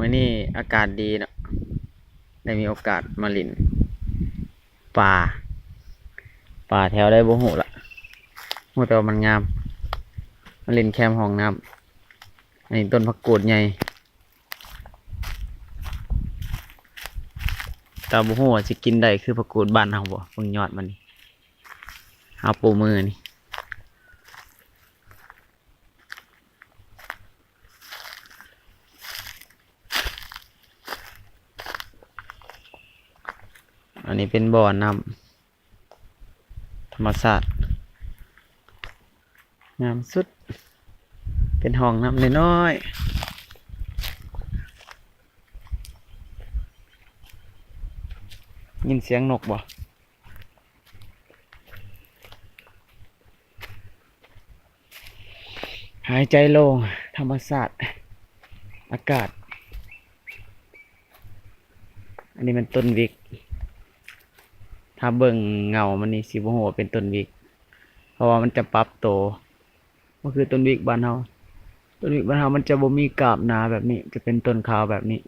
มื้อนี้อากาศดีเนาะได้มีโอกาสมาลินป่าแถวได้บ่ฮู้ละฮู้แต่ว่ามันงามมาลินแคมห้องน้ำอันนี้ต้นผักกูดใหญ่แต่บ่ฮู้ว่าสิกินได้คือผักกูดบ้านเฮาบ่เบิ่งยอดมันนี่เฮาปูมือนี่อันนี้เป็นบ่อน้ำธรรมชาติงามสุดเป็นห้องน้ำน้อยๆยินเสียงนกบ่หายใจโล่งธรรมชาติอากาศอันนี้มันต้นวิกถ้าเบิ่งเงามันนี่สิบ่ฮู้ว่าเป็นต้นวิกเพราะว่ามันจะปรับโตก็คือต้นวิกบ้านเฮาต้นวิกบ้านเฮามันจะบ่มีกาบหนาแบบนี้จะเป็นต้นขาวแบบนี้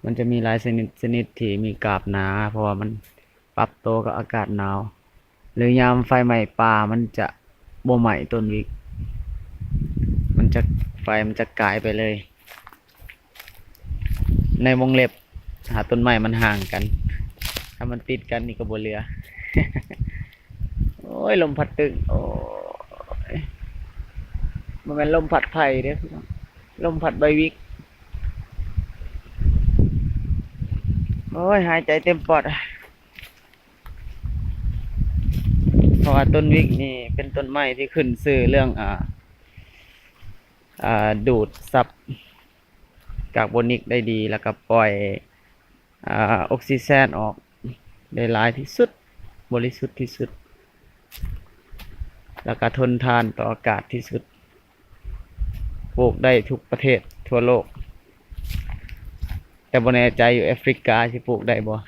มันจะมีหลายชนิดที่มีกาบหนาเพราะว่ามันปรับโตกับอากาศหนาวหรือยามไฟไหม้ป่ามันจะบ่ไหม้ต้นวิกมันจะไฟมันจะกลายไปเลยในวงเล็บหาต้นไม้มันห่างกันถ้ามันติดกันนี่ก็บ่เหลือ โอ้ยลมพัดตึกโอ้ยมันเป็นลมพัดไผ่เด้อพี่น้องลมพัดใบวิกโอ้ยหายใจเต็มปอดเพราะว่าต้นวิกนี่เป็นต้นไม้ที่ขึ้นชื่อเรื่องดูดซับคาร์บอนิกได้ดีแล้วก็ปล่อยออกซิเจนออกได้หลายที่สุดบริสุทธิ์ที่สุดแล้วก็ทนทานต่ออากาศที่สุดปลูกได้ทุกประเทศทั่วโลกแต่บ่แน่ใจอยู่แอฟริกาสิปลูกได้บ่ 99.9%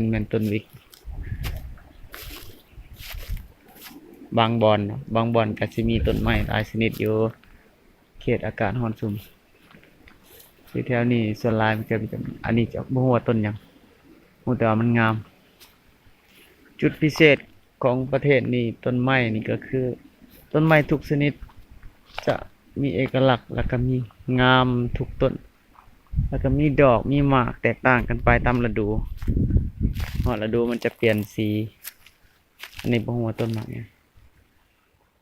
แม่นต้นวิกบางบอนเนาะบางบอนก็สิมีต้นไม้หลายชนิดอยู่เขตอากาศร้อนสุ่มที่แถวนี้ส่วนหลายมันจะมีอันนี้จะบ่ฮู้ว่าต้นหยังฮู้แต่ว่ามันงามจุดพิเศษของประเทศนี้ต้นไม้นี่ก็คือต้นไม้ทุกชนิดจะมีเอกลักษณ์แล้วก็มีงามทุกต้นแล้วก็มีดอกมีหมากแตกต่างกันไปตามฤดูฮอดฤดูมันจะเปลี่ยนสีอันนี้บ่ฮู้ว่าต้นหมากหยัง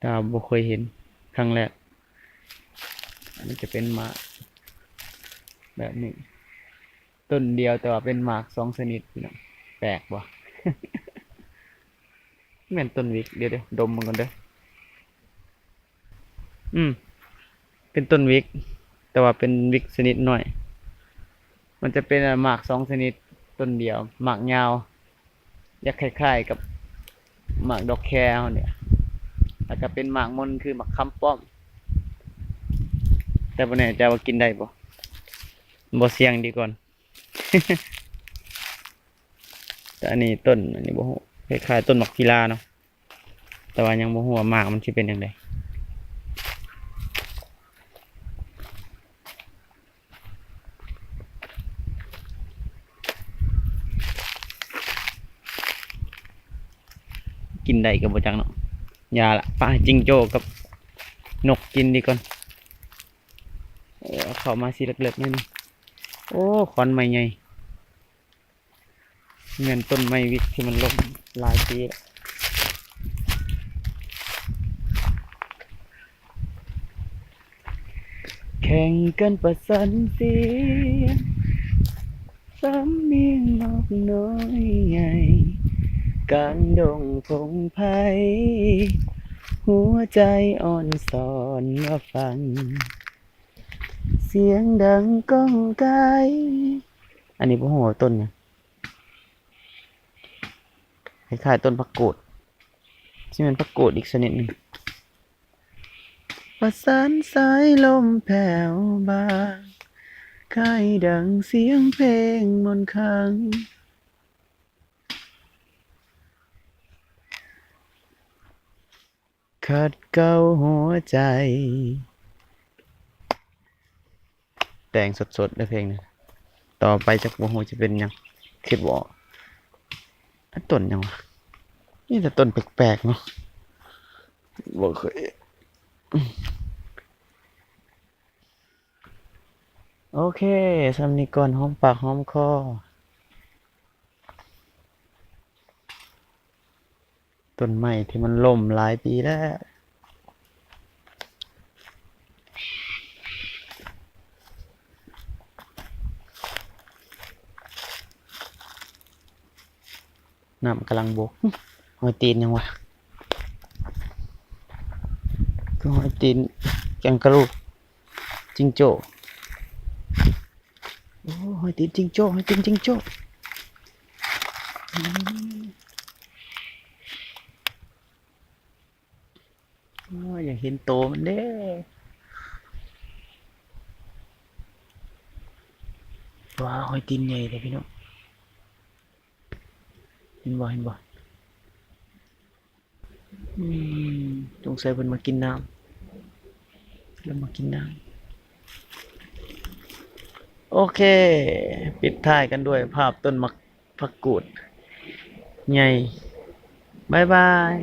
ถ้าบ่เคยเห็นครั้งแรกมันจะเป็นหมากแบบนี้ต้นเดียวแต่ว่าเป็นหมาก2ชนิดพี่น้องแปลกบ่ แม่นต้นวิกเดี๋ยวดมมันก่อนเด้อเป็นต้นวิกแต่ว่าเป็นวิกชนิดน้อยมันจะเป็นหมาก2ชนิดต้นเดียวหมากยาวอยากคล้ายๆกับหมากดอกแคร์เนี่ยแล้วก็เป็นหมากมนคือหมากคำป้อมแต่บ่แน่ใจว่ากินได้บ่เสี่ยงดีก่อน แต่อันนี้ต้นอันนี้บ่ฮู้คล้ายๆต้นหมากพิลาเนาะแต่ว่ายังบ่ฮู้ว่าหมากมันสิเป็นจังไดกินได้ก็บ่จักเนาะยาละปลาจิงโจ้กับนกกินดีก่อนเอาเข้ามาสิเล็กๆนี่นี่โอ้ขอนไม้ใหญ่เหมือนต้นไม้วิกที่มันล้มหลายปีแล้วแข่งกันประสานเสียงสำเนียงนกน้อยใหญ่กลางดงพงไผ่หัวใจอ่อนสอนมาฟังเสียงดังก้องไกลอันนี้บ่ฮู้ว่าต้นหยังคล้ายๆต้นผักกูดที่มันผักกูดอีกชนิดหนึงประสานสายลมแผ่วบางคล้ายดังเสียงเพลงมนต์ขลัง ขัดเกลาหัวใจ แต่งสดๆในเพลงนี้ต่อไปจากบ่ฮู้จะเป็นหยังคิดบ่ออกอันต้นหยังวะนี่แต่ต้นแปลกๆเนาะบ่เคยโอเคสำนี้ก่อนหอมปากหอมคอต้นไม้ที่มันล่มหลายปีแล้ว น้ำกำลังบกหอยตีนยังวะคือหอยตีนแกงกะลูกจิงโจ้โอ้หอยตีนจิงโจ้หอยตีนจิงโจ้อืมโอ้อยากเห็นโตมันเด้ว้าวหอยตีนใหญ่เลยพี่น้องเห็นบ่เห็นบ่อืมสงสัยเพิ่นมากินน้ำแล้วมากินน้ำโอเคปิดท้ายกันด้วยภาพต้นมักผักกูดใหญ่บายบาย